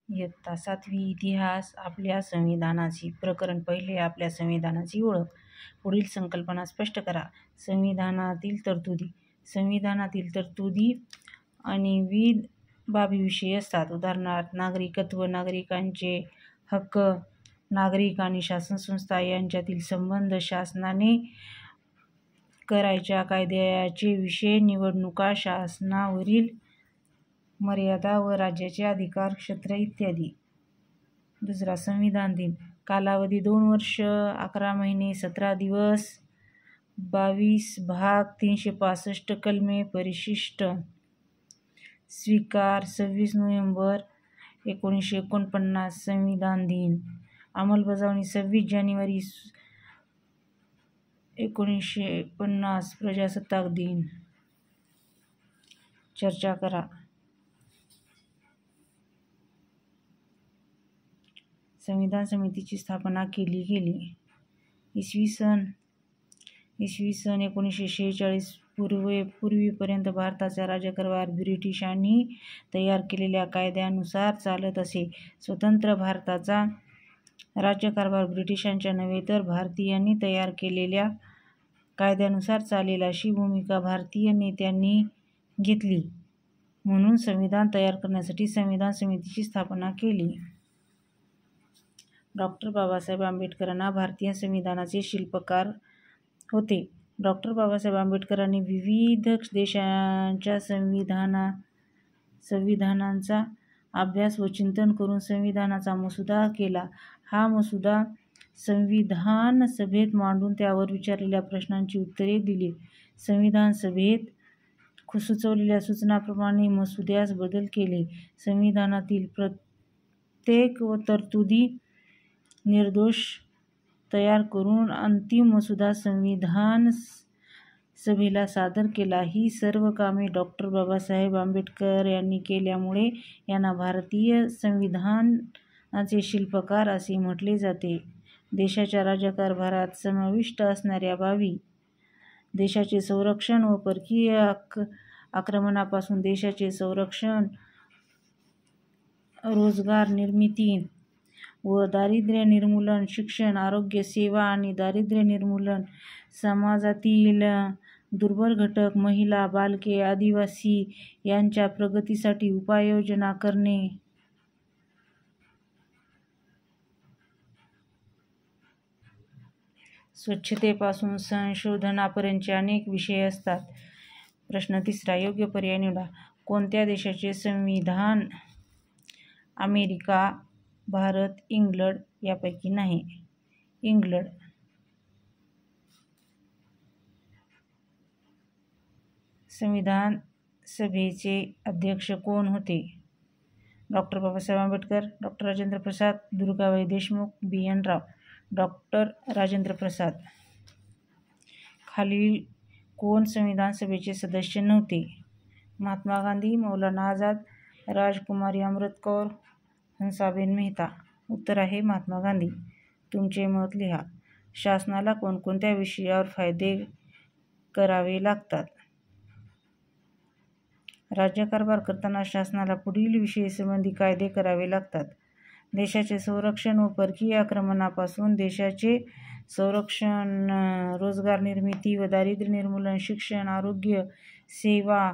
इयत्ता 7वी इतिहास. आपल्या संविधानाची. प्रकरण पहिले. आपल्या संविधानाची ओळख. पुढील संकल्पना स्पष्ट करा. संविधानातील तरतुदी. संविधानातील तरतुदी अनेकविध बाबीविषयी असतात. उदाहरणार्थ नागरिकत्व, नागरिकांचे हक्क, नागरिक आणि शासनसंस्था यांच्यातील संबंध, शासनाने करायच्या कायद्याचे विषय, निवडणुका, शासनावरील मर्यादा व राज्याचे अधिकार क्षेत्र इत्यादी. दुसरा. संविधान दिन. कालावधी 2 वर्ष 11 महिने 17 दिवस 22 भाग 365 कलमे. परिशिष्ट. स्वीकार. 26 नोव्हेंबर 1949 संविधान दिन. अंमलबजावणी. 26 जानेवारी 1950 प्रजासत्ताक दिन. चर्चा करा. संविधान समितीची स्थापना केली गेली. इसवी सन 1946 पूर्वीपर्यंत भारताचा राज्यकारभार ब्रिटिशांनी तयार केलेल्या कायद्यानुसार चालत असे. स्वतंत्र भारताचा राज्यकारभार ब्रिटिशांच्या नव्हे तर भारतीयांनी तयार केलेल्या कायद्यानुसार चालेल अशी भूमिका भारतीय नेत्यांनी घेतली. म्हणून संविधान तयार करण्यासाठी संविधान समितीची स्थापना केली. डॉ. बाबासाहेब आंबेडकरांना भारतीय संविधानाचे शिल्पकार होते. डॉ. बाबासाहेब आंबेडकरांनी विविध देशांच्या संविधानांचा अभ्यास व चिंतन करून संविधानाचा मसुदा केला. हा मसुदा संविधान सभेत मांडून त्यावर विचारलेल्या प्रश्नांची उत्तरे दिली. संविधान सभेत सुचवलेल्या सूचनांप्रमाणे मसुद्यास बदल केले. संविधानातील प्रत्येक तरतुदी निर्दोष तयार करून अंतिम मसुदा संविधान सभेला सादर केला. ही सर्व कामे डॉ. बाबासाहेब आंबेडकर यांनी केल्यामुळे यांना भारतीय संविधानाचे शिल्पकार असे म्हटले जाते. देशाच्या राज्यकारभारात समाविष्ट असणाऱ्या बाबी. देशाचे संरक्षण व परकीय आक्रमणापासून देशाचे संरक्षण, रोजगार निर्मिती व दारिद्र्य निर्मूलन, शिक्षण, आरोग्य सेवा आणि दारिद्र्य निर्मूलन, समाजातील दुर्बल घटक, महिला, बालके, आदिवासी यांच्या प्रगतीसाठी उपाययोजना करणे, स्वच्छतेपासून संशोधनापर्यंतचे अनेक विषय असतात. प्रश्न 3. योग्य पर्याय निवडा. कोणत्या देशाचे संविधान अमेरिका, भारत, इंग्लंड यापैकी नाही? इंग्लंड. संविधान सभेचे अध्यक्ष कोण होते? डॉ. बाबासाहेब आंबेडकर, डॉ. राजेंद्र प्रसाद, दुर्गाबाई देशमुख, बी.एन. राव. डॉ. राजेंद्र प्रसाद. खालील कोण संविधान सभेचे सदस्य नव्हते? महात्मा गांधी, मौलाना आझाद, राजकुमारी अमृत कौर, हंसाबेन मेहता. उत्तर आहे महात्मा गांधी. तुमचे मत लिहा. शासनाला कोणकोणत्या विषयावर कायदे करावे लागतात? राज्यकारभार करताना शासनाला पुढील विषयासंबंधी कायदे करावे लागतात. देशाचे संरक्षण व परकीय आक्रमणापासून देशाचे संरक्षण, रोजगार निर्मिती व दारिद्र्य निर्मूलन, शिक्षण, आरोग्य सेवा,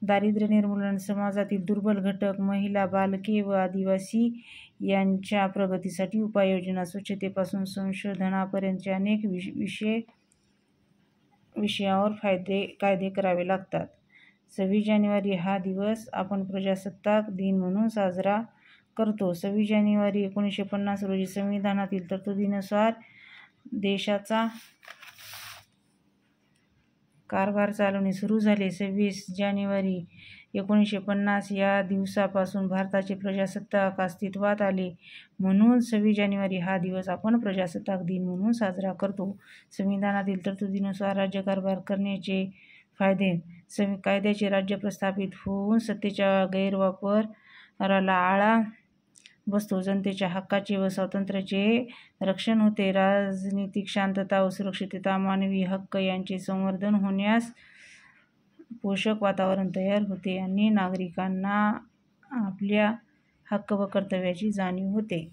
दारिद्र्य निर्मूलन, समाजातील दुर्बल घटक, महिला, बालके व आदिवासी यांच्या प्रगतीसाठी उपाययोजना, स्वच्छतेपासून संशोधनापर्यंतचे अनेक विषयावर कायदे करावे लागतात. 26 जानेवारी हा दिवस आपण प्रजासत्ताक दिन म्हणून साजरा करतो. 26 जानेवारी 1950 रोजी संविधानातील तरतुदीनुसार देशाचा कारभार चालवणे सुरू झाले. 26 जानेवारी 1950 या दिवसापासून भारताचे प्रजासत्ताक अस्तित्वात आले. म्हणून 26 जानेवारी हा दिवस आपण प्रजासत्ताक दिन म्हणून साजरा करतो. संविधानातील तरतुदीनुसार राज्यकारभार करण्याचे फायदे. कायद्याचे राज्य प्रस्थापित होऊन सत्तेच्या गैरवापराला आळा बसतो. जनतेच्या हक्काचे व स्वातंत्र्याचे रक्षण होते. राजनीतिक शांतता व सुरक्षितता, मानवी हक्क यांचे संवर्धन होण्यास पोषक वातावरण तयार होते आणि नागरिकांना आपल्या हक्क व कर्तव्याची जाणीव होते.